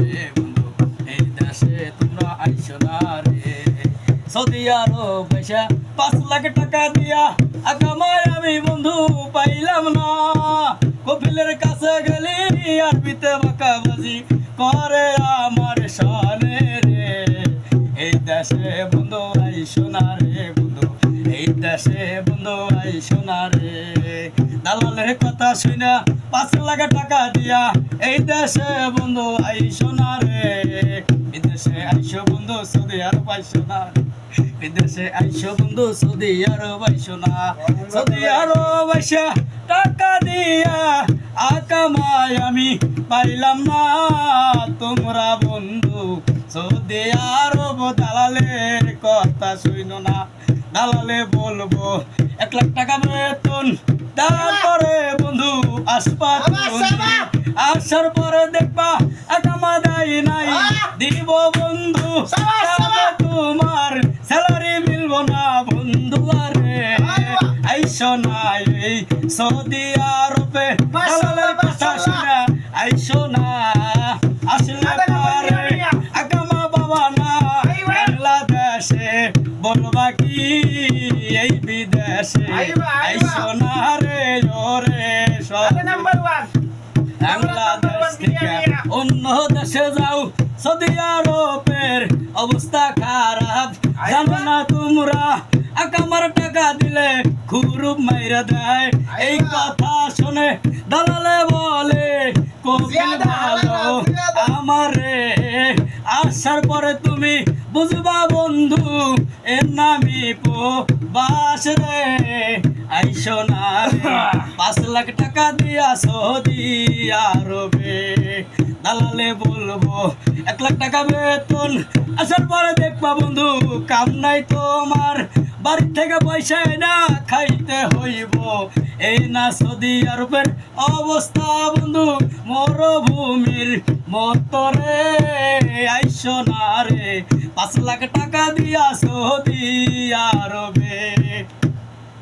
রে বন্ধু এই দেশে তোমরা আইসো না রে সৌদি আরব পয়সা 5 লাখ টাকা দিয়া আকামায় আমি বন্ধু পাইলাম না কপিলের কাছে গেলি আরবিতে বাঁকাবাজি করে আমার শানে রে এই দেশে বন্ধু আইসো না রে বন্ধু এই দেশে বন্ধু আইসো না রে দালালের কথা শুনা 5 লাখ টাকা দিয়া এই দেশে বন্ধু আইসো না রে বিদেশে আইসো বন্ধু সৌদি আরব আইসো না বিদেশে আইসো বন্ধু সৌদি আরব আইসো না সৌদি আরব আইসা টাকা দিয়া আকামায় আমি পাইলাম না তোমরা বন্ধু সৌদি আরব দালালের কথা শুনো না দালালে বলবো 1 লাখ টাকা বেতন তারপরে বন্ধু আসবা আসার পরে দেখবা আকামা দেয় নাই দিব বন্ধু তোমার স্যালারি মিলবো না বন্ধু আরে আইসো না এই সৌদি আরবে দালালের কথা শুনা আইসো না আসলে পারে আকামা বাবা না বাংলাদেশে বলবা কি এই বিদেশে আইসো না রে ওরে বাংলাদেশ থেকে অন্য দেশে যাও সৌদি আরবের অবস্থা খারাপ জানো না তোমরা আকামার টাকা দিলে খুরুপ মাইরা দেয় এই কথা শুনে দালালে বলে কপিল ভালো আমারে আসার পরে তুমি বুঝবা বন্ধু এর নামি বাস রে আইসো না রে 5 লাখ টাকা দিয়া সৌদি আরবে দালালে বলবো 1 লাখ টাকা বেতন আসার পরে দেখবা বন্ধু কাম নাই তোমার বাড়ি থেকে পয়সা না খাইতে হইব এই না সৌদি আরবের অবস্থা বন্ধু মরুভূমির মতরে আইসো না রে 5 লাখ টাকা দিয়া সৌদি আরবে